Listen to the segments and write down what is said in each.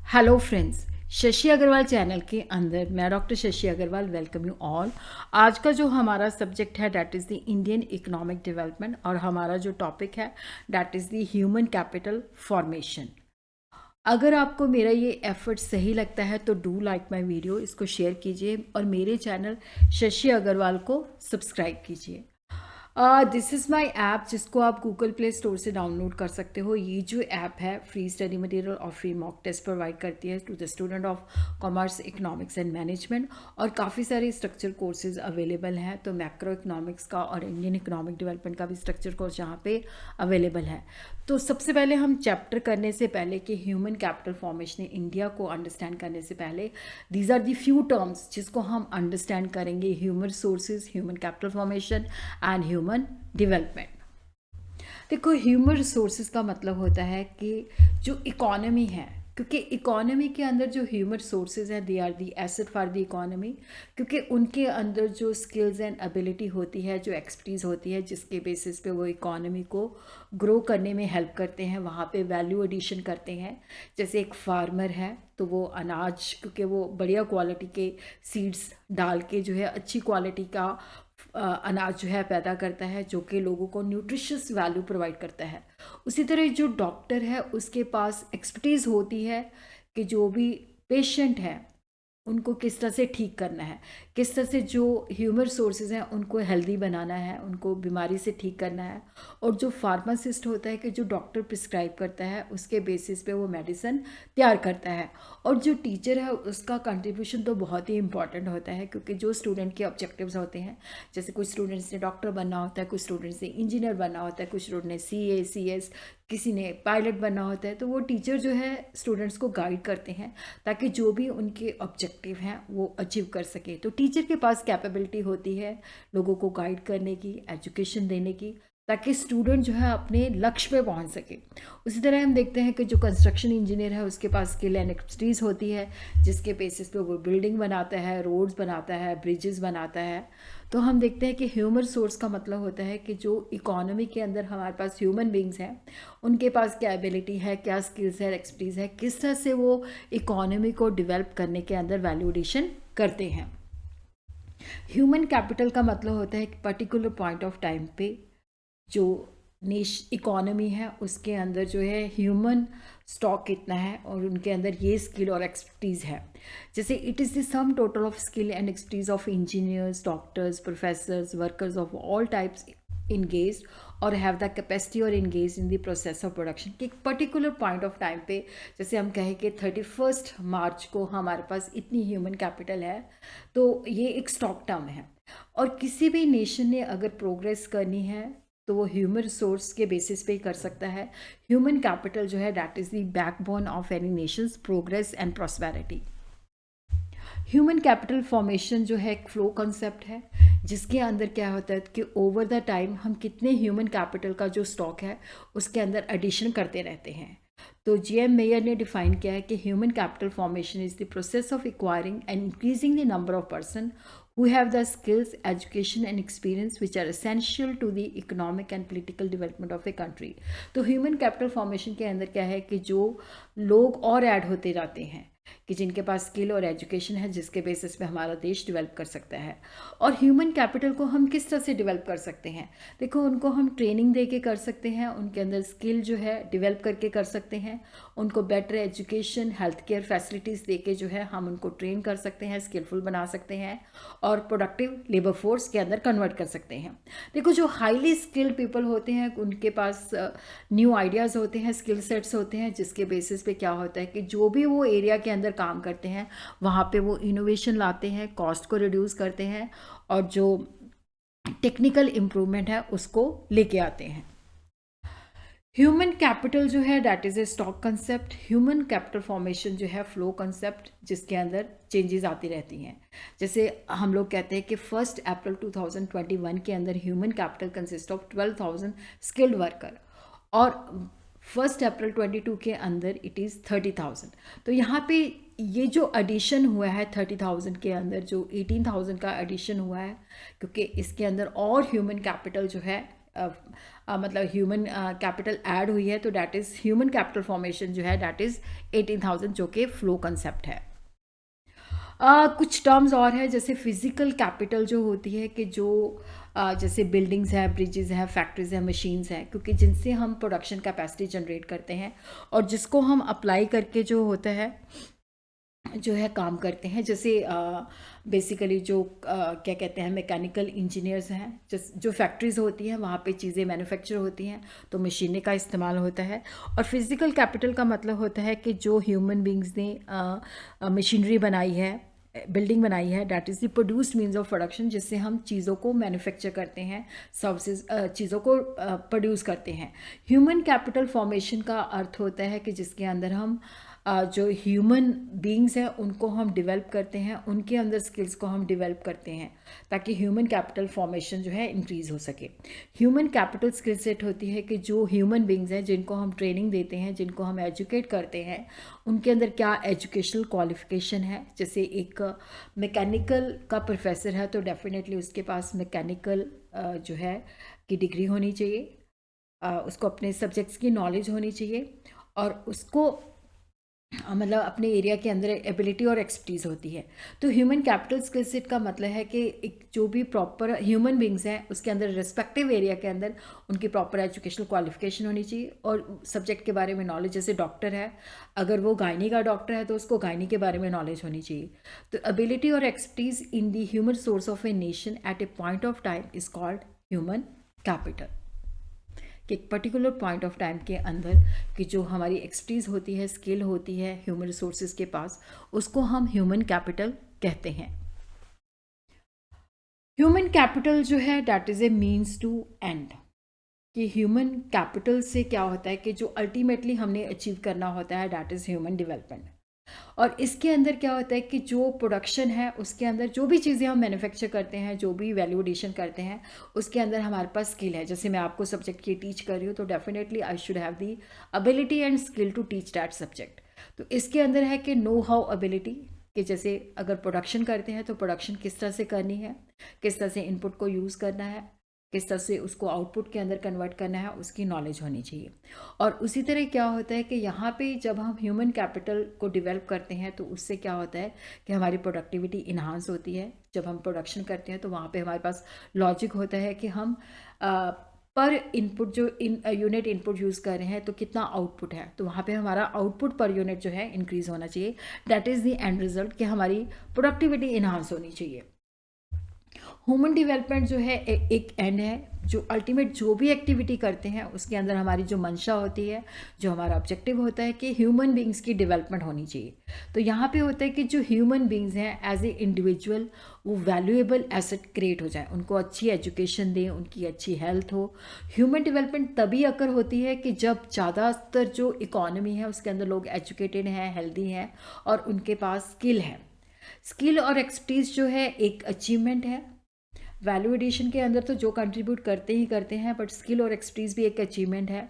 Hello friends, Shashi Agrawal channel के अंदर मैं doctor Shashi Agrawal welcome you all. आज का जो हमारा सब्जेक्ट है that is the Indian economic development और हमारा जो टॉपिक है that is the human capital formation. अगर आपको मेरा ये एफर्ट सही लगता है तो डू लाइक माय वीडियो, इसको शेयर कीजिए और मेरे चैनल शशि अग्रवाल को सब्सक्राइब कीजिए। दिस इज़ माई ऐप जिसको आप गूगल प्ले स्टोर से डाउनलोड कर सकते हो। ये जो ऐप है फ्री स्टडी मटेरियल और फ्री मॉक टेस्ट प्रोवाइड करती है to the student of commerce, economics and management, और काफ़ी सारे स्ट्रक्चर कोर्सेज अवेलेबल हैं। तो मैक्रो इकोनॉमिक्स का और इंडियन इकोनॉमिक डेवलपमेंट का भी स्ट्रक्चर कोर्स यहाँ पे अवेलेबल है। तो सबसे पहले हम चैप्टर करने से पहले कि human capital formation in India को अंडरस्टैंड करने से पहले these are the few terms जिसको हम अंडरस्टैंड करेंगे: human resources, human capital formation and human development. देखो, ह्यूमन रिसोर्सेज का मतलब होता है कि जो इकोनॉमी है, क्योंकि इकोनॉमी के अंदर जो ह्यूमन रिसोर्सेज हैं they are the asset for the economy, क्योंकि उनके अंदर जो स्किल्स एंड एबिलिटी होती है, जो एक्सपर्टीज़ होती है, जिसके बेसिस पे वो इकोनॉमी को ग्रो करने में हेल्प करते हैं, वहाँ पे वैल्यू एडिशन करते हैं। जैसे एक फार्मर है तो वो अनाज, क्योंकि वो बढ़िया क्वालिटी के सीड्स डाल के जो है अच्छी क्वालिटी का अनाज जो है पैदा करता है, जो कि लोगों को न्यूट्रिशियस वैल्यू प्रोवाइड करता है। उसी तरह जो डॉक्टर है उसके पास एक्सपर्टीज़ होती है कि जो भी पेशेंट है उनको किस तरह से ठीक करना है, किस तरह से जो ह्यूमन रिसोर्सेज हैं उनको हेल्दी बनाना है, उनको बीमारी से ठीक करना है। और जो फार्मासिस्ट होता है कि जो डॉक्टर प्रिस्क्राइब करता है उसके बेसिस पे वो मेडिसिन तैयार करता है। और जो टीचर है उसका कंट्रीब्यूशन तो बहुत ही इंपॉर्टेंट होता है, क्योंकि जो स्टूडेंट के ऑब्जेक्टिव्स होते हैं, जैसे कुछ स्टूडेंट्स ने डॉक्टर बनना होता है, कुछ स्टूडेंट्स ने इंजीनियर बनना होता है, कुछ स्टूडेंट ने CA CS, किसी ने पायलट बनना होता है, तो वो टीचर जो है स्टूडेंट्स को गाइड करते हैं ताकि जो भी उनके ऑब्जेक्टिव हैं वो अचीव कर सके। तो टीचर के पास कैपेबिलिटी होती है लोगों को गाइड करने की, एजुकेशन देने की, ताकि स्टूडेंट जो है अपने लक्ष्य पे पहुंच सके। उसी तरह हम देखते हैं कि जो कंस्ट्रक्शन इंजीनियर है उसके पास स्किल एंड एक्सपर्टीज़ होती है, जिसके बेसिस पे वो बिल्डिंग बनाता है, रोड्स बनाता है, ब्रिजेस बनाता है। तो हम देखते हैं कि ह्यूमन सोर्स का मतलब होता है कि जो इकोनॉमी के अंदर हमारे पास ह्यूमन बींग्स हैं उनके पास क्या एबिलिटी है, क्या स्किल्स है, एक्सपर्टीज़ है, किस तरह से वो इकोनॉमी को डेवलप करने के अंदर वैल्यू एडिशन करते हैं। ह्यूमन कैपिटल का मतलब होता है कि पर्टिकुलर पॉइंट ऑफ टाइम पे जो इकोनॉमी है उसके अंदर जो है ह्यूमन स्टॉक कितना है और उनके अंदर ये स्किल और एक्सपर्टीज़ है। जैसे it is the sum total of skill and expertise of engineers, doctors, professors, workers of all types engaged और हैव द कैपेसिटी और engaged in the process of production. कि एक पर्टिकुलर पॉइंट ऑफ टाइम पे, जैसे हम कहें कि 31 मार्च को हमारे पास इतनी ह्यूमन कैपिटल है, तो ये एक स्टॉक टर्म है। और किसी भी नेशन ने अगर प्रोग्रेस करनी है तो वो ह्यूमन रिसोर्स के बेसिस पे ही कर सकता है। ह्यूमन कैपिटल जो है that is the backbone of any Nations progress and prosperity. Human capital formation जो है एक फ्लो कंसेप्ट है, जिसके अंदर क्या होता है कि ओवर द टाइम हम कितने ह्यूमन कैपिटल का जो स्टॉक है उसके अंदर एडिशन करते रहते हैं। तो GM मेयर ने डिफाइन किया है कि human capital formation is the process of acquiring and increasing the number of person who have the skills, education and experience which are essential to the economic and political development of a country। तो ह्यूमन capital फॉर्मेशन के अंदर क्या है कि जो लोग और ऐड होते जाते हैं कि जिनके पास स्किल और एजुकेशन है, जिसके बेसिस पे हमारा देश डेवलप कर सकता है। और ह्यूमन कैपिटल को हम किस तरह से डेवलप कर सकते हैं? देखो, उनको हम ट्रेनिंग दे के कर सकते हैं, उनके अंदर स्किल जो है डेवलप करके कर सकते हैं, उनको better education, health care facilities दे के जो है हम उनको ट्रेन कर सकते हैं, स्किलफुल बना सकते हैं और प्रोडक्टिव लेबर फोर्स के अंदर कन्वर्ट कर सकते हैं। देखो, जो हाईली स्किल्ड पीपल होते हैं उनके पास न्यू आइडियाज़ होते हैं, स्किल सेट्स होते हैं, जिसके बेसिस पे क्या होता है कि जो भी वो एरिया के अंदर काम करते हैं वहाँ पे वो इनोवेशन लाते हैं, कॉस्ट को रिड्यूस करते हैं और जो टेक्निकल इम्प्रूवमेंट है उसको लेके आते हैं। ह्यूमन कैपिटल जो है that is a stock concept. Human capital formation जो है फ्लो कंसेप्ट, जिसके अंदर चेंजेस आती रहती हैं। जैसे हम लोग कहते हैं कि 1 अप्रैल 2021 के अंदर human capital consist of 12,000 skilled worker और 1 अप्रैल 22 के अंदर इट इज़ 30,000। तो यहाँ पे ये जो एडिशन हुआ है 30,000 के अंदर, जो 18,000 का एडिशन हुआ है, क्योंकि इसके अंदर और ह्यूमन कैपिटल जो है मतलब ह्यूमन कैपिटल ऐड हुई है, तो that is human capital formation जो है डैट इज़ 18,000, जो कि फ्लो कंसेप्ट है। कुछ टर्म्स और है, जैसे फिजिकल कैपिटल जो होती है कि जो जैसे बिल्डिंग्स है, ब्रिजेस है, फैक्ट्रीज है, मशीन्स हैं, क्योंकि जिनसे हम प्रोडक्शन कैपेसिटी जनरेट करते हैं और जिसको हम अप्लाई करके जो होता है जो है काम करते हैं। जैसे बेसिकली जो क्या कहते हैं मैकेनिकल इंजीनियर्स हैं, जो फैक्ट्रीज़ होती हैं वहाँ पे चीज़ें मैन्युफैक्चर होती हैं, तो मशीनें का इस्तेमाल होता है। और फिज़िकल कैपिटल का मतलब होता है कि जो ह्यूमन बींग्स ने मशीनरी बनाई है, बिल्डिंग बनाई है, that is the produced means of production, जिससे हम चीज़ों को मैन्युफैक्चर करते हैं, सर्विसेज चीज़ों को प्रोड्यूस करते हैं। ह्यूमन कैपिटल फॉर्मेशन का अर्थ होता है कि जिसके अंदर हम जो ह्यूमन बीइंग्स हैं उनको हम डेवलप करते हैं, उनके अंदर स्किल्स को हम डेवलप करते हैं ताकि ह्यूमन कैपिटल फॉर्मेशन जो है इंक्रीज़ हो सके। ह्यूमन कैपिटल स्किल सेट होती है कि जो ह्यूमन बीइंग्स हैं जिनको हम ट्रेनिंग देते हैं, जिनको हम एजुकेट करते हैं, उनके अंदर क्या एजुकेशनल क्वालिफिकेशन है। जैसे एक मैकेनिकल का प्रोफेसर है तो डेफिनेटली उसके पास मैकेनिकल जो है की डिग्री होनी चाहिए, उसको अपने सब्जेक्ट्स की नॉलेज होनी चाहिए, और उसको मतलब अपने एरिया के अंदर एबिलिटी और एक्सपर्टीज़ होती है। तो ह्यूमन कैपिटल स्किल सेट का मतलब है कि एक जो भी प्रॉपर ह्यूमन बींग्स हैं उसके अंदर रिस्पेक्टिव एरिया के अंदर उनकी प्रॉपर एजुकेशनल क्वालिफिकेशन होनी चाहिए और सब्जेक्ट के बारे में नॉलेज। जैसे डॉक्टर है, अगर वो गायनी का डॉक्टर है तो उसको गायनी के बारे में नॉलेज होनी चाहिए। तो एबिलिटी और expertise in the human source of a nation eight A point of time is called human capital. कि एक पर्टिकुलर पॉइंट ऑफ टाइम के अंदर कि जो हमारी एक्सपर्टीज़ होती है, स्किल होती है ह्यूमन रिसोर्सेज के पास, उसको हम ह्यूमन कैपिटल कहते हैं। ह्यूमन कैपिटल जो है that is a means to end, कि ह्यूमन कैपिटल से क्या होता है कि जो अल्टीमेटली हमने अचीव करना होता है डैट इज़ ह्यूमन डेवलपमेंट। और इसके अंदर क्या होता है कि जो प्रोडक्शन है उसके अंदर जो भी चीज़ें हम मैन्युफैक्चर करते हैं, जो भी वैल्यू एडिशन करते हैं, उसके अंदर हमारे पास स्किल है। जैसे मैं आपको सब्जेक्ट की टीच कर रही हूँ तो definitely I should have the ability and skill to teach that subject. तो इसके अंदर है कि नो हाउ एबिलिटी, कि जैसे अगर प्रोडक्शन करते हैं तो प्रोडक्शन किस तरह से करनी है, किस तरह से इनपुट को यूज़ करना है, किस तरह से उसको आउटपुट के अंदर कन्वर्ट करना है, उसकी नॉलेज होनी चाहिए। और उसी तरह क्या होता है कि यहाँ पे जब हम ह्यूमन कैपिटल को डेवलप करते हैं तो उससे क्या होता है कि हमारी प्रोडक्टिविटी इन्हांस होती है। जब हम प्रोडक्शन करते हैं तो वहाँ पे हमारे पास लॉजिक होता है कि हम पर इनपुट जो यूनिट इनपुट यूज़ कर रहे हैं तो कितना आउटपुट है, तो वहाँ पे हमारा आउटपुट पर यूनिट जो है इंक्रीज़ होना चाहिए। That is the end result, कि हमारी प्रोडक्टिविटी इन्हांस होनी चाहिए। ह्यूमन डेवलपमेंट जो है एक एंड है, जो अल्टीमेट जो भी एक्टिविटी करते हैं उसके अंदर हमारी जो मंशा होती है, जो हमारा ऑब्जेक्टिव होता है कि ह्यूमन बींग्स की डेवलपमेंट होनी चाहिए। तो यहाँ पे होता है कि जो ह्यूमन बींग्स हैं एज ए इंडिविजुअल वो वैल्यूएबल एसेट क्रिएट हो जाए, उनको अच्छी एजुकेशन दें, उनकी अच्छी हेल्थ हो। ह्यूमन डेवलपमेंट तभी अकर होती है कि जब ज़्यादातर जो इकोनॉमी है उसके अंदर लोग एजुकेटेड हैं, हेल्दी हैं और उनके पास स्किल है। स्किल और एक्सपर्टीज़ जो है एक अचीवमेंट है। वैल्यू एडिशन के अंदर तो जो कंट्रीब्यूट करते ही करते हैं, बट स्किल और एक्सपर्टीज़ भी एक अचीवमेंट है।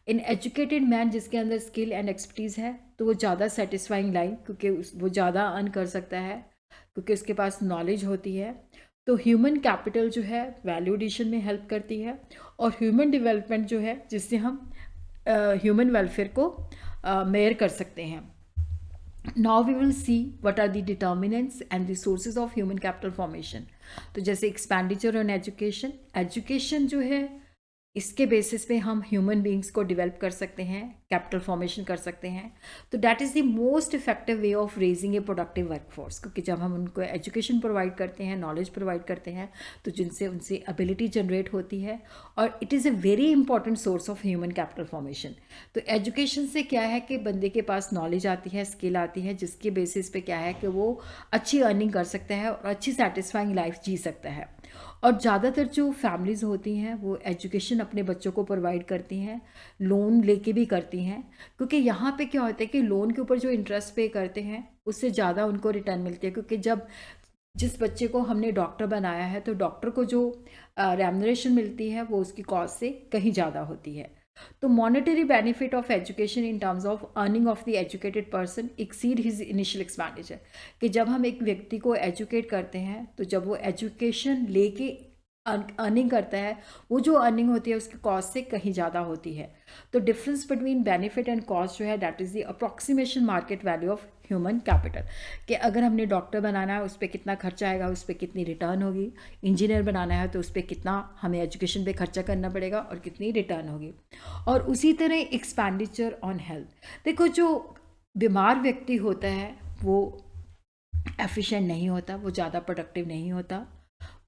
इन एजुकेटेड मैन जिसके अंदर स्किल एंड एक्सपर्टीज़ है तो वो ज़्यादा सेटिस्फाइंग लाइफ, क्योंकि वो ज़्यादा अर्न कर सकता है क्योंकि उसके पास नॉलेज होती है। तो ह्यूमन कैपिटल जो है वैल्यू एडिशन में हेल्प करती है, और ह्यूमन डेवलपमेंट जो है जिससे हम ह्यूमन वेलफेयर को मेयर कर सकते हैं। Now we will see what are the determinants and the sources of human capital formation. तो जैसे एक्सपेंडिचर ऑन एजुकेशन, एजुकेशन जो है इसके बेसिस पे हम ह्यूमन बींग्स को डेवलप कर सकते हैं, कैपिटल फॉर्मेशन कर सकते हैं। तो that is the most effective way of raising A productive workforce, क्योंकि जब हम उनको एजुकेशन प्रोवाइड करते हैं, नॉलेज प्रोवाइड करते हैं, तो जिनसे उनसे एबिलिटी जनरेट होती है, और it is a very important source of human capital formation. तो एजुकेशन से क्या है कि बंदे के पास नॉलेज आती है, स्किल आती है, जिसके बेसिस पे क्या है कि वो अच्छी अर्निंग कर सकता है और अच्छी सेटिस्फाइंग लाइफ जी सकता है। और ज़्यादातर जो फैमिलीज़ होती हैं वो एजुकेशन अपने बच्चों को प्रोवाइड करती हैं, लोन लेके भी करती हैं, क्योंकि यहाँ पे क्या होता है कि लोन के ऊपर जो इंटरेस्ट पे करते हैं उससे ज़्यादा उनको रिटर्न मिलती है। क्योंकि जब जिस बच्चे को हमने डॉक्टर बनाया है तो डॉक्टर को जो रेम्यूनरेशन मिलती है वो उसकी कॉस्ट से कहीं ज़्यादा होती है। तो monetary benefit of education in terms of earning of the educated person exceed his initial expenditure, कि जब हम एक व्यक्ति को एजुकेट करते हैं तो जब वो एजुकेशन लेके अर्निंग करता है, वो जो अर्निंग होती है उसकी कॉस्ट से कहीं ज़्यादा होती है। तो difference between benefit and cost जो है that is the approximation market value of human capital, कि अगर हमने डॉक्टर बनाना है उस पर कितना खर्चा आएगा, उस पर कितनी रिटर्न होगी, इंजीनियर बनाना है तो उस पर कितना हमें एजुकेशन पे खर्चा करना पड़ेगा और कितनी रिटर्न होगी। और उसी तरह एक्सपेंडिचर ऑन हेल्थ, देखो जो बीमार व्यक्ति होता है वो एफिशिएंट नहीं होता, वो ज़्यादा प्रोडक्टिव नहीं होता,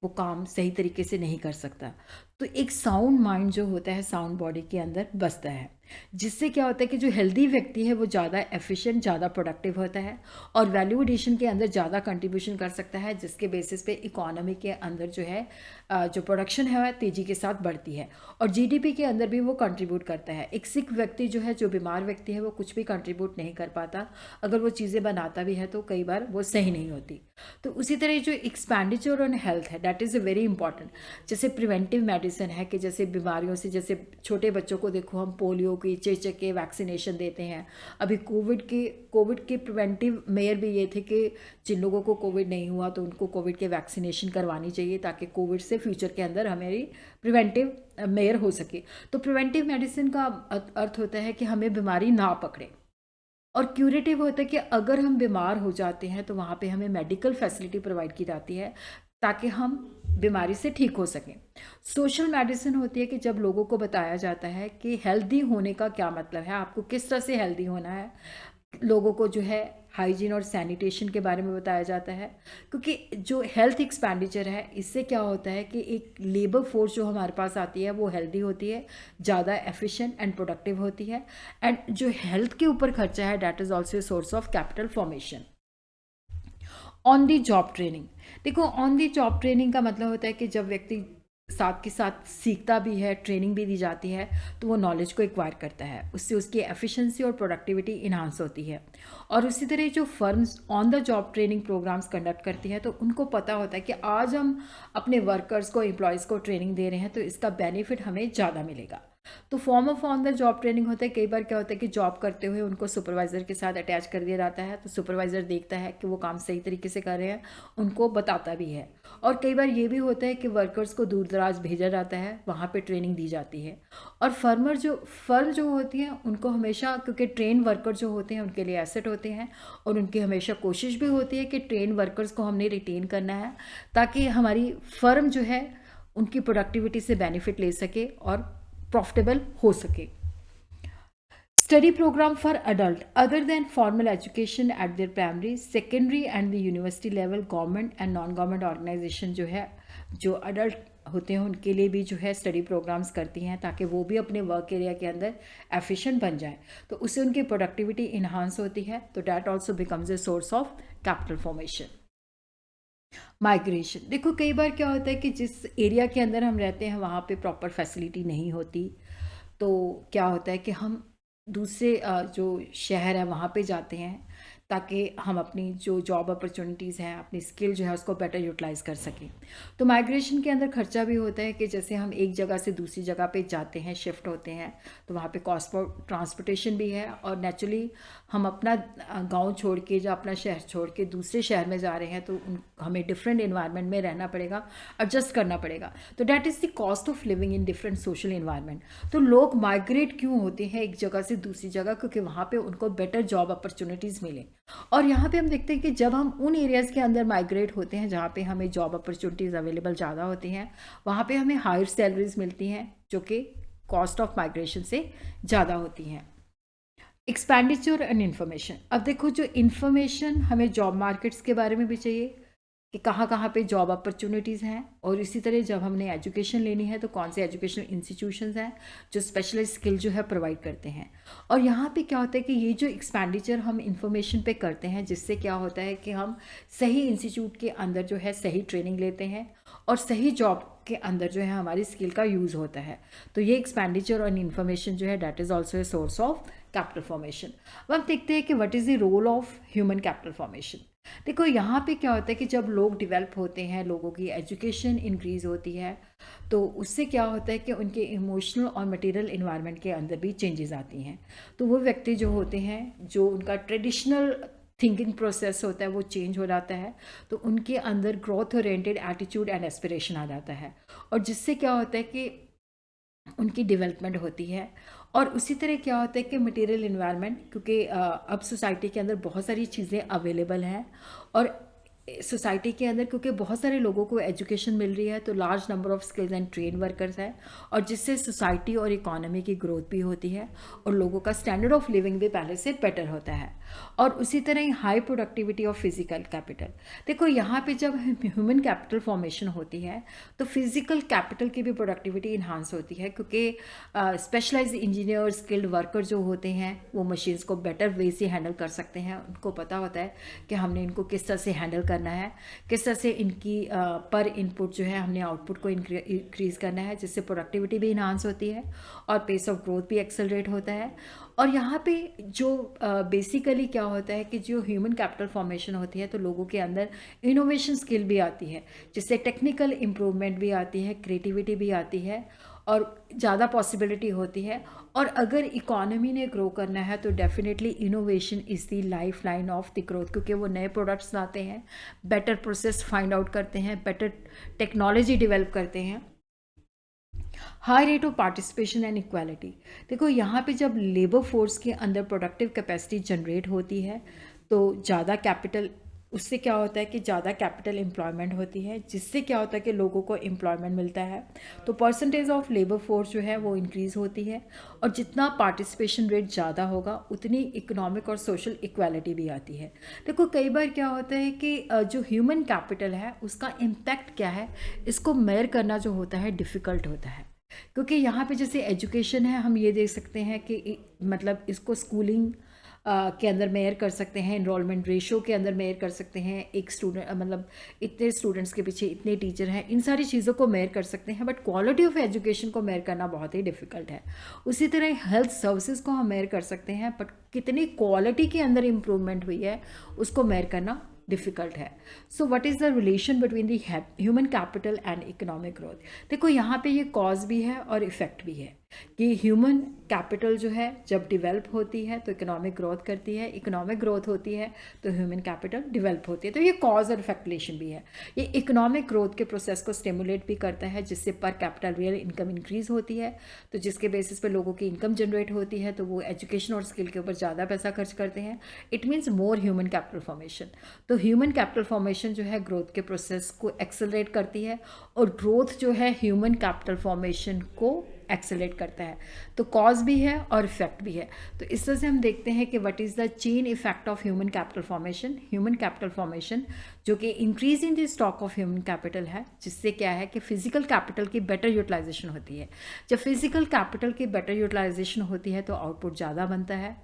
वो काम सही तरीके से नहीं कर सकता। तो एक साउंड माइंड जो होता है साउंड बॉडी के अंदर बसता है, जिससे क्या होता है कि जो हेल्दी व्यक्ति है वो ज़्यादा एफिशिएंट, ज़्यादा प्रोडक्टिव होता है और वैल्यू एडिशन के अंदर ज़्यादा कंट्रीब्यूशन कर सकता है, जिसके बेसिस पे इकोनॉमी के अंदर जो है जो प्रोडक्शन है वह तेज़ी के साथ बढ़ती है और जीडीपी के अंदर भी वो कंट्रीब्यूट करता है। एक सिक व्यक्ति जो है, जो बीमार व्यक्ति है, वो कुछ भी कंट्रीब्यूट नहीं कर पाता, अगर वो चीज़ें बनाता भी है तो कई बार वो सही नहीं होती। तो उसी तरह जो एक्सपेंडिचर ऑन हेल्थ है दैट इज़ वेरी इंपॉर्टेंट। जैसे प्रिवेंटिव मेडिसिन है कि जैसे बीमारियों से, जैसे छोटे बच्चों को देखो हम पोलियो की, चेचक के वैक्सीनेशन देते हैं। अभी कोविड के प्रिवेंटिव मेयर भी ये थे कि जिन लोगों को कोविड नहीं हुआ तो उनको कोविड के वैक्सीनेशन करवानी चाहिए, ताकि कोविड से फ्यूचर के अंदर हमारी प्रिवेंटिव मेयर हो सके। तो प्रिवेंटिव मेडिसिन का अर्थ होता है कि हमें बीमारी ना पकड़े, और क्यूरेटिव होता है कि अगर हम बीमार हो जाते हैं तो वहाँ पे हमें मेडिकल फैसिलिटी प्रोवाइड की जाती है ताकि हम बीमारी से ठीक हो सकें। सोशल मेडिसिन होती है कि जब लोगों को बताया जाता है कि हेल्दी होने का क्या मतलब है, आपको किस तरह से हेल्दी होना है, लोगों को जो है हाइजीन और सैनिटेशन के बारे में बताया जाता है। क्योंकि जो हेल्थ एक्सपेंडिचर है इससे क्या होता है कि एक लेबर फोर्स जो हमारे पास आती है वो हेल्दी होती है, ज़्यादा एफिशिएंट एंड प्रोडक्टिव होती है। एंड जो हेल्थ के ऊपर खर्चा है that is also a source of capital formation. On the job training, देखो ऑन दी जॉब ट्रेनिंग का मतलब होता है कि जब व्यक्ति साथ के साथ सीखता भी है, ट्रेनिंग भी दी जाती है, तो वो नॉलेज को एक्वायर करता है, उससे उसकी एफिशिएंसी और प्रोडक्टिविटी इन्हांस होती है। और उसी तरह जो firms on the job training programmes conduct करती है तो उनको पता होता है कि आज हम अपने वर्कर्स को, एम्प्लॉयज़ को ट्रेनिंग दे रहे हैं तो इसका बेनिफिट हमें ज़्यादा मिलेगा। तो form of on the job training होता है, कई बार क्या होता है कि जॉब करते हुए उनको सुपरवाइज़र के साथ अटैच कर दिया जाता है, तो सुपरवाइज़र देखता है कि वो काम सही तरीके से कर रहे हैं, उनको बताता भी है। और कई बार ये भी होता है कि वर्कर्स को दूर दराज भेजा जाता है, वहाँ पे ट्रेनिंग दी जाती है। और फर्म जो होती हैं उनको हमेशा, क्योंकि ट्रेन वर्कर जो होते हैं उनके लिए एसेट होते हैं, और उनकी हमेशा कोशिश भी होती है कि ट्रेन वर्कर्स को हमने रिटेन करना है ताकि हमारी फर्म जो है उनकी प्रोडक्टिविटी से बेनिफिट ले सके और प्रॉफिटेबल हो सके। Study programme for adult other than formal education at their primary, secondary and the university level, government and non government organisation जो है, जो अडल्ट होते हैं उनके लिए भी जो है स्टडी प्रोग्राम्स करती हैं ताकि वो भी अपने वर्क एरिया के अंदर एफिशिएंट बन जाएं, तो उससे उनकी प्रोडक्टिविटी इन्हांस होती है। तो that also becomes a source of capital formation. Migration, देखो कई बार क्या होता है कि जिस एरिया के अंदर हम रहते हैं वहाँ पे प्रॉपर फैसिलिटी नहीं होती, तो क्या होता है कि हम दूसरे जो शहर है वहाँ पे जाते हैं ताकि हम अपनी जो जॉब अपॉर्चुनिटीज़ हैं, अपनी स्किल जो है उसको बेटर यूटिलाइज़ कर सकें। तो माइग्रेशन के अंदर खर्चा भी होता है कि जैसे हम एक जगह से दूसरी जगह पे जाते हैं, शिफ्ट होते हैं, तो वहाँ पे कॉस्ट ऑफ ट्रांसपोर्टेशन भी है, और नेचुरली हम अपना गांव छोड़ के या अपना शहर छोड़ के दूसरे शहर में जा रहे हैं तो हमें डिफरेंट इन्वायरमेंट में रहना पड़ेगा, एडजस्ट करना पड़ेगा। तो that is the cost of living in different social environment. तो लोग माइग्रेट क्यों होते हैं एक जगह से दूसरी जगह? क्योंकि वहाँ पे उनको बेटर जॉब अपॉर्चुनिटीज़ मिले। और यहाँ पे हम देखते हैं कि जब हम उन एरियाज़ के अंदर माइग्रेट होते हैं जहाँ पे हमें जॉब अपॉर्चुनिटीज़ अवेलेबल ज़्यादा होती हैं, वहाँ पे हमें हायर सैलरीज मिलती हैं जो कि कॉस्ट ऑफ माइग्रेशन से ज़्यादा होती हैं। एक्सपेंडिचर एंड इन्फॉर्मेशन, अब देखो जो इन्फॉर्मेशन हमें जॉब मार्केट्स के बारे में भी चाहिए कि कहाँ कहाँ पे जॉब अपॉर्चुनिटीज़ हैं, और इसी तरह जब हमने एजुकेशन लेनी है तो कौन से एजुकेशनल इंस्टीट्यूशंस हैं जो स्पेशलाइज स्किल जो है प्रोवाइड करते हैं। और यहाँ पे क्या होता है कि ये जो एक्सपेंडिचर हम इंफॉर्मेशन पे करते हैं, जिससे क्या होता है कि हम सही इंस्टीट्यूट के अंदर जो है सही ट्रेनिंग लेते हैं और सही जॉब के अंदर जो है हमारी स्किल का यूज़ होता है। तो ये एक्सपेंडिचर और इन्फॉर्मेशन जो है that is also a source of capital formation. अब हम देखते हैं कि what is the role of human capital formation. देखो यहाँ पे क्या होता है कि जब लोग डेवलप होते हैं, लोगों की एजुकेशन इंक्रीज़ होती है, तो उससे क्या होता है कि उनके इमोशनल और मटेरियल इन्वायरमेंट के अंदर भी चेंजेस आती हैं। तो वो व्यक्ति जो होते हैं, जो उनका ट्रेडिशनल थिंकिंग प्रोसेस होता है वो चेंज हो जाता है, तो उनके अंदर growth oriented attitude and aspiration आ जाता है, और जिससे क्या होता है कि उनकी डेवलपमेंट होती है। और उसी तरह क्या होता है कि मटेरियल इन्वायरमेंट, क्योंकि अब सोसाइटी के अंदर बहुत सारी चीज़ें अवेलेबल हैं, और सोसाइटी के अंदर क्योंकि बहुत सारे लोगों को एजुकेशन मिल रही है, तो large number of skills and train workers है, और जिससे सोसाइटी और इकोनॉमी की ग्रोथ भी होती है, और लोगों का स्टैंडर्ड ऑफ लिविंग भी पहले से बेटर होता है। और उसी तरह ही high productivity of physical capital. देखो यहाँ पे जब ह्यूमन कैपिटल फॉर्मेशन होती है, तो फिजिकल कैपिटल की भी प्रोडक्टिविटी इन्हांस होती है, क्योंकि स्पेशलाइज इंजीनियर स्किल्ड वर्कर जो होते हैं वो मशीन्स को बेटर वे से हैंडल कर सकते हैं। उनको पता होता है कि हमने इनको किस तरह से हैंडल करना है, किस तरह से इनकी पर इनपुट जो है हमने आउटपुट को इंक्रीज़ करना है, जिससे प्रोडक्टिविटी भी इन्हांस होती है और पेस ऑफ ग्रोथ भी एक्सेलरेट होता है। और यहाँ पे जो बेसिकली क्या होता है कि जो ह्यूमन कैपिटल फॉर्मेशन होती है, तो लोगों के अंदर इनोवेशन स्किल भी आती है, जिससे टेक्निकल इम्प्रूवमेंट भी आती है, क्रिएटिविटी भी आती है, और ज़्यादा पॉसिबिलिटी होती है। और अगर इकोनॉमी ने ग्रो करना है तो definitely innovation is the life line of the growth, क्योंकि वो नए प्रोडक्ट्स लाते हैं, बेटर प्रोसेस फाइंड आउट करते हैं, बेटर टेक्नोलॉजी डेवलप करते हैं। High rate of participation and equality. देखो यहाँ पे जब लेबर फोर्स के अंदर प्रोडक्टिव कैपेसिटी जनरेट होती है, तो ज़्यादा कैपिटल, उससे क्या होता है कि ज़्यादा कैपिटल एम्प्लॉयमेंट होती है, जिससे क्या होता है कि लोगों को एम्प्लॉयमेंट मिलता है, तो परसेंटेज ऑफ लेबर फोर्स जो है वो इंक्रीज़ होती है, और जितना पार्टिसिपेशन रेट ज़्यादा होगा उतनी इकोनॉमिक और सोशल इक्वालिटी भी आती है। देखो कई बार क्या होता है कि जो ह्यूमन कैपिटल है उसका इम्पैक्ट क्या है, इसको मेयर करना जो होता है डिफ़िकल्ट होता है, क्योंकि यहाँ पे जैसे एजुकेशन है, हम ये देख सकते हैं कि मतलब इसको स्कूलिंग के अंदर मेयर कर सकते हैं, इनरोलमेंट रेशो के अंदर मेयर कर सकते हैं, एक स्टूडेंट मतलब इतने स्टूडेंट्स के पीछे इतने टीचर हैं, इन सारी चीज़ों को मेयर कर सकते हैं, बट क्वालिटी ऑफ एजुकेशन को मेयर करना बहुत ही डिफ़िकल्ट है। उसी तरह हेल्थ सर्विसेज को हम मेयर कर सकते हैं, बट कितनी क्वालिटी के अंदर इम्प्रूवमेंट हुई है उसको मेयर करना डिफ़िकल्ट है। So what is the relation between the human capital and economic growth. देखो यहाँ पे ये कॉज भी है और इफ़ेक्ट भी है कि ह्यूमन कैपिटल जो है जब डेवलप होती है तो इकोनॉमिक ग्रोथ करती है, इकोनॉमिक ग्रोथ होती है तो ह्यूमन कैपिटल डेवलप होती है। तो ये कॉज और इफेक्ट रिलेशन भी है। ये इकोनॉमिक ग्रोथ के प्रोसेस को स्टिमुलेट भी करता है, जिससे पर कैपिटल रियल इनकम इंक्रीज होती है, तो जिसके बेसिस पे लोगों की इनकम जनरेट होती है, तो वो एजुकेशन और स्किल के ऊपर ज़्यादा पैसा खर्च करते हैं। It means more human capital formation. तो ह्यूमन कैपिटल फॉर्मेशन जो है ग्रोथ के प्रोसेस को एक्सेलरेट करती है, और ग्रोथ जो है ह्यूमन कैपिटल फॉर्मेशन को एक्सेलरेट करता है। तो कॉज भी है और इफेक्ट भी है। तो इस तरह से हम देखते हैं कि what is the chain effect of human capital formation. Human capital formation जो कि increase in the stock of human capital है, जिससे क्या है कि फिजिकल कैपिटल की बेटर यूटिलाइजेशन होती है। जब फिजिकल कैपिटल की बेटर यूटिलाइजेशन होती है तो आउटपुट ज़्यादा बनता है,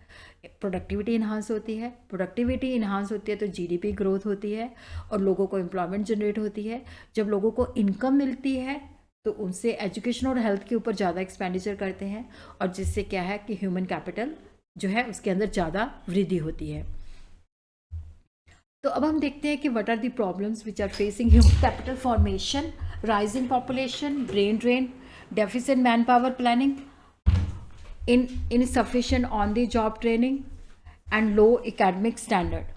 प्रोडक्टिविटी इन्हांस होती है, प्रोडक्टिविटी इन्हांस होती है तो जीडीपी ग्रोथ होती है, और लोगों को एम्प्लॉयमेंट जनरेट होती है। जब लोगों को इनकम मिलती है तो उनसे एजुकेशन और हेल्थ के ऊपर ज़्यादा एक्सपेंडिचर करते हैं, और जिससे क्या है कि ह्यूमन कैपिटल जो है उसके अंदर ज़्यादा वृद्धि होती है। तो अब हम देखते हैं कि what are the problems which are facing human capital formation. Rising population, brain drain, deficit man power planning, insufficient on the job training, and low academic standard।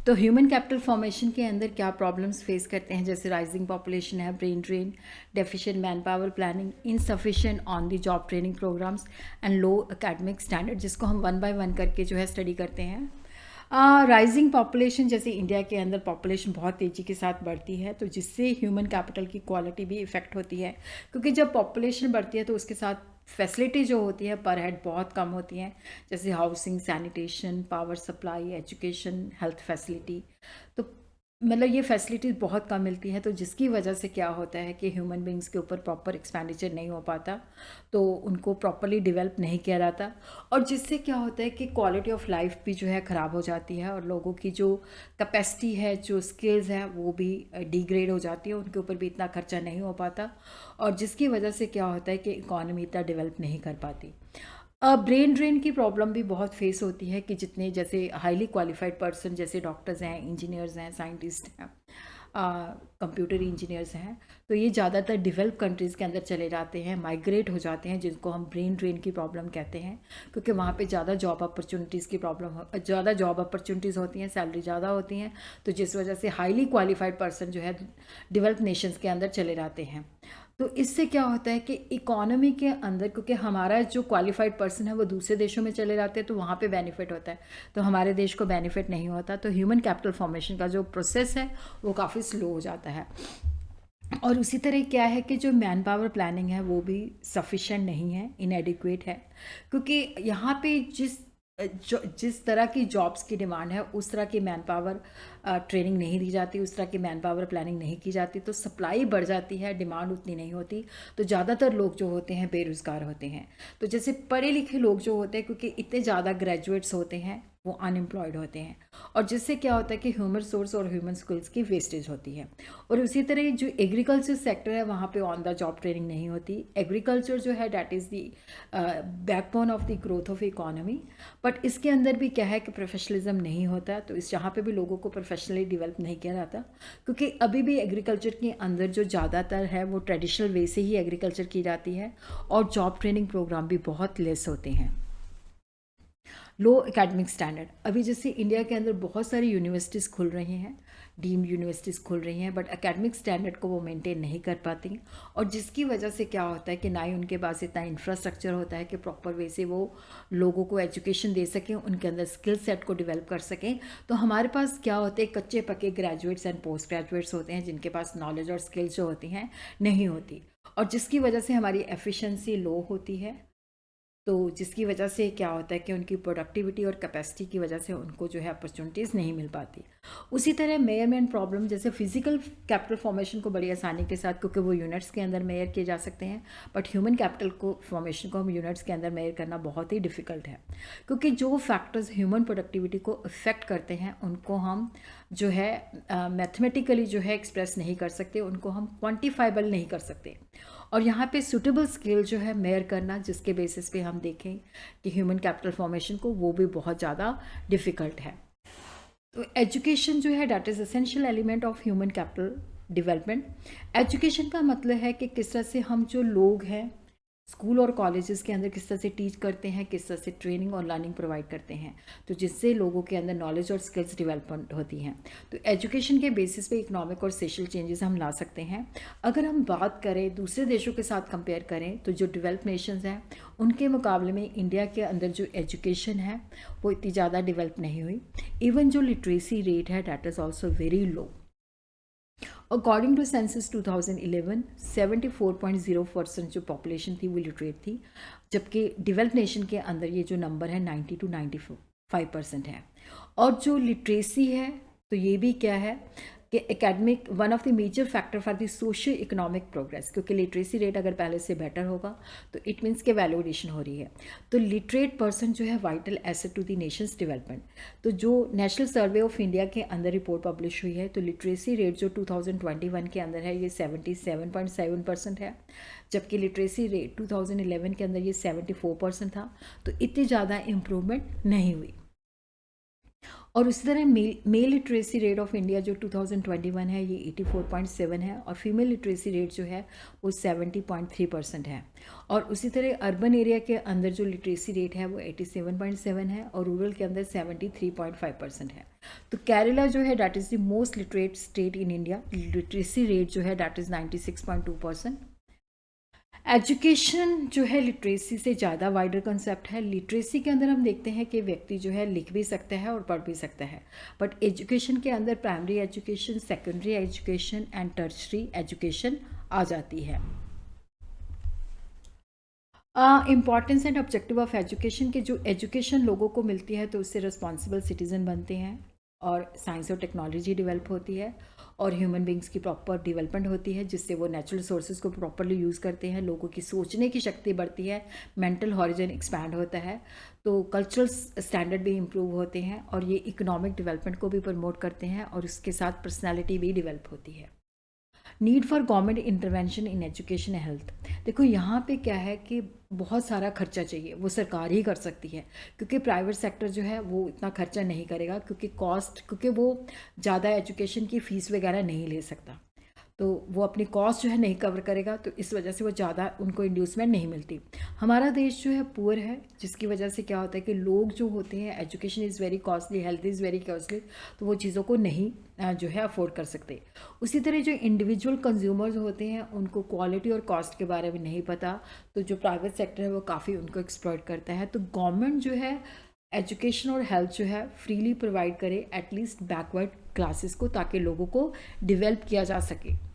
तो ह्यूमन कैपिटल फॉर्मेशन के अंदर क्या प्रॉब्लम्स फेस करते हैं, जैसे राइजिंग पॉपुलेशन है, brain drain, deficient man power planning, insufficient on the job training programmes, and low academic standard, जिसको हम 1 by 1 करके जो है स्टडी करते हैं। राइजिंग पॉपुलेशन, जैसे इंडिया के अंदर पॉपुलेशन बहुत तेज़ी के साथ बढ़ती है, तो जिससे ह्यूमन कैपिटल की क्वालिटी भी इफ़ेक्ट होती है, क्योंकि जब पॉपुलेशन बढ़ती है तो उसके साथ फैसिलिटी जो होती है पर हेड बहुत कम होती हैं, जैसे housing, sanitation, power supply, education, health facility. तो मतलब ये फैसिलिटीज़ बहुत कम मिलती है, तो जिसकी वजह से क्या होता है कि ह्यूमन बींग्स के ऊपर प्रॉपर एक्सपेंडिचर नहीं हो पाता, तो उनको प्रॉपरली डेवलप नहीं किया जाता, और जिससे क्या होता है कि क्वालिटी ऑफ लाइफ भी जो है ख़राब हो जाती है, और लोगों की जो कैपेसिटी है, जो स्किल्स हैं, वो भी डिग्रेड हो जाती है, उनके ऊपर भी इतना खर्चा नहीं हो पाता, और जिसकी वजह से क्या होता है कि इकॉनमी इतना डेवलप नहीं कर पाती। ब्रेन ड्रेन की प्रॉब्लम भी बहुत फेस होती है कि जितने जैसे हाईली क्वालिफाइड पर्सन जैसे डॉक्टर्स हैं, इंजीनियर्स हैं, साइंटिस्ट हैं, कंप्यूटर इंजीनियर्स हैं, तो ये ज़्यादातर डेवलप कंट्रीज़ के अंदर चले जाते हैं, माइग्रेट हो जाते हैं, जिनको हम ब्रेन ड्रेन की प्रॉब्लम कहते हैं, क्योंकि वहाँ पे ज़्यादा जॉब अपॉर्चुनिटीज़ की ज़्यादा जॉब अपॉर्चुनिटीज़ होती हैं, सैलरी ज़्यादा होती हैं, तो जिस वजह से हाईली क्वालिफाइड पर्सन जो है डेवलप नेशंस के अंदर चले जाते हैं। तो इससे क्या होता है कि इकोनॉमी के अंदर, क्योंकि हमारा जो क्वालिफाइड पर्सन है वो दूसरे देशों में चले जाते हैं, तो वहाँ पे बेनिफिट होता है, तो हमारे देश को बेनिफिट नहीं होता, तो ह्यूमन कैपिटल फॉर्मेशन का जो प्रोसेस है वो काफ़ी स्लो हो जाता है। और उसी तरह क्या है कि जो मैन पावर प्लानिंग है वो भी सफिशेंट नहीं है, इनएडिक्वेट है, क्योंकि यहाँ पे जिस तरह की जॉब्स की डिमांड है उस तरह की मैन पावर ट्रेनिंग नहीं दी जाती, उस तरह की मैन पावर प्लानिंग नहीं की जाती, तो सप्लाई बढ़ जाती है, डिमांड उतनी नहीं होती, तो ज़्यादातर लोग जो होते हैं बेरोज़गार होते हैं। तो जैसे पढ़े लिखे लोग जो होते हैं, क्योंकि इतने ज़्यादा ग्रेजुएट्स होते हैं, वो अनएम्प्लॉयड होते हैं, और जिससे क्या होता है कि ह्यूमन सोर्स और ह्यूमन स्किल्स की वेस्टेज होती है। और उसी तरह जो एग्रीकल्चर सेक्टर है वहाँ पे ऑन द जॉब ट्रेनिंग नहीं होती। एग्रीकल्चर जो है that is the backbone of the growth of economy, but इसके अंदर भी क्या है कि प्रोफेशनलिज्म नहीं होता, तो इस यहाँ पे भी लोगों को प्रोफेशनली डेवलप नहीं किया जाता, क्योंकि अभी भी एग्रीकल्चर के अंदर जो ज़्यादातर है वो ट्रेडिशनल वे से ही एग्रीकल्चर की जाती है, और जॉब ट्रेनिंग प्रोग्राम भी बहुत लेस होते हैं। लो एकेडमिक स्टैंडर्ड, अभी जैसे इंडिया के अंदर बहुत सारी यूनिवर्सिटीज़ खुल रही हैं, डीम्ड यूनिवर्सिटीज़ खुल रही हैं, बट एकेडमिक स्टैंडर्ड को वो मेंटेन नहीं कर पाती, और जिसकी वजह से क्या होता है कि ना ही उनके पास इतना इंफ्रास्ट्रक्चर होता है कि प्रॉपर वे से वो लोगों को एजुकेशन दे सकें, उनके अंदर स्किल सेट को डेवलप कर सकें। तो हमारे पास क्या होते हैं, कच्चे पक्के ग्रेजुएट्स एंड पोस्ट ग्रेजुएट्स होते हैं, जिनके पास नॉलेज और स्किल्स जो होती हैं नहीं होती, और जिसकी वजह से हमारी एफिशिएंसी लो होती है, तो जिसकी वजह से क्या होता है कि उनकी प्रोडक्टिविटी और कैपेसिटी की वजह से उनको जो है अपॉर्चुनिटीज़ नहीं मिल पाती। उसी तरह मेजरमेंट प्रॉब्लम, जैसे फिजिकल कैपिटल फॉर्मेशन को बड़ी आसानी के साथ, क्योंकि वो यूनिट्स के अंदर मेजर किए जा सकते हैं, बट ह्यूमन कैपिटल को फॉर्मेशन को हम यूनिट्स के अंदर मेजर करना बहुत ही डिफ़िकल्ट है, क्योंकि जो फैक्टर्स ह्यूमन प्रोडक्टिविटी को अफेक्ट करते हैं उनको हम जो है मैथमेटिकली जो है एक्सप्रेस नहीं कर सकते, उनको हम क्वान्टिफाइबल नहीं कर सकते। और यहाँ पे सुटेबल स्केल जो है मेयर करना, जिसके बेसिस पे हम देखें कि ह्यूमन कैपिटल फॉर्मेशन को, वो भी बहुत ज़्यादा डिफ़िकल्ट है। तो एजुकेशन जो है that is essential element of human capital development. Education का मतलब है कि किस तरह से हम जो लोग हैं स्कूल और कॉलेजेस के अंदर किस तरह से टीच करते हैं, किस तरह से ट्रेनिंग और लर्निंग प्रोवाइड करते हैं, तो जिससे लोगों के अंदर नॉलेज और स्किल्स डेवलपमेंट होती हैं। तो एजुकेशन के बेसिस पे इकोनॉमिक और सोशल चेंजेस हम ला सकते हैं। अगर हम बात करें दूसरे देशों के साथ कंपेयर करें, तो जो डेवलप नेशंस हैं उनके मुकाबले में इंडिया के अंदर जो एजुकेशन है वो इतनी ज़्यादा डेवलप नहीं हुई। इवन जो लिटरेसी रेट है that is also very low. According to census 2011, 74.0% जो पॉपुलेशन थी वो लिटरेट थी, जबकि डेवलप नेशन के अंदर ये जो नंबर है 90 to 95% है। और जो लिटरेसी है, तो ये भी क्या है कि academic one of the major factor for the socio economic progress, क्योंकि लिटरेसी रेट अगर पहले से बेटर होगा तो इट मीन्स के वैल्यू एडिशन हो रही है। तो लिटरेट पर्सन जो है vital asset to the nation's development. तो जो नेशनल सर्वे ऑफ इंडिया के अंदर रिपोर्ट पब्लिश हुई है, तो लिटरेसी रेट जो 2021 के अंदर है ये 77.7% है, जबकि लिटरेसी रेट 2011 के अंदर ये 74% था। तो इतनी ज़्यादा इम्प्रूवमेंट नहीं हुई। और उसी तरह mail literacy rate of India जो 2021 है ये 84.7 है, और फीमेल लिटरेसी रेट जो है वो 70.3% है। और उसी तरह अर्बन एरिया के अंदर जो लिटरेसी रेट है वो 87.7 है, और रूरल के अंदर 73.5% है। तो केरला जो है that is the most literate state in India, literacy rate जो है डैट इज़ 96.2%। एजुकेशन जो है लिटरेसी से ज़्यादा वाइडर कंसेप्ट है। लिटरेसी के अंदर हम देखते हैं कि व्यक्ति जो है लिख भी सकता है और पढ़ भी सकता है, बट एजुकेशन के अंदर primary education, secondary education and tertiary education आ जाती है। Importance and objective of education, के जो एजुकेशन लोगों को मिलती है तो उससे रिस्पॉन्सिबल सिटीज़न बनते हैं, और साइंस और टेक्नोलॉजी डेवलप होती है, और ह्यूमन बींग्स की प्रॉपर डेवलपमेंट होती है, जिससे वो नेचुरल सोर्सेज को प्रॉपरली यूज़ करते हैं, लोगों की सोचने की शक्ति बढ़ती है, मेंटल हॉरिजन एक्सपैंड होता है, तो कल्चरल स्टैंडर्ड भी इम्प्रूव होते हैं, और ये इकोनॉमिक डेवलपमेंट को भी प्रमोट करते हैं, और उसके साथ पर्सनैलिटी भी डेवलप होती है। Need for government intervention in education health. देखो यहाँ पे क्या है कि बहुत सारा खर्चा चाहिए, वो सरकार ही कर सकती है, क्योंकि प्राइवेट सेक्टर जो है वो इतना खर्चा नहीं करेगा, क्योंकि वो ज़्यादा एजुकेशन की फ़ीस वगैरह नहीं ले सकता, तो वो अपनी कॉस्ट जो है नहीं कवर करेगा, तो इस वजह से वो ज़्यादा उनको इंड्यूसमेंट नहीं मिलती। हमारा देश जो है पुअर है, जिसकी वजह से क्या होता है कि लोग जो होते हैं, education is very costly, health is very costly, तो वो चीज़ों को नहीं जो है अफोर्ड कर सकते। उसी तरह जो इंडिविजुअल कंज्यूमर्स होते हैं उनको क्वालिटी और कॉस्ट के बारे में नहीं पता, तो जो प्राइवेट सेक्टर है वो काफ़ी उनको एक्सप्लॉइट करता है। तो गवर्नमेंट जो है एजुकेशन और हेल्थ जो है फ्रीली प्रोवाइड करे एटलीस्ट बैकवर्ड क्लासेस को, ताकि लोगों को डिवेल्प किया जा सके।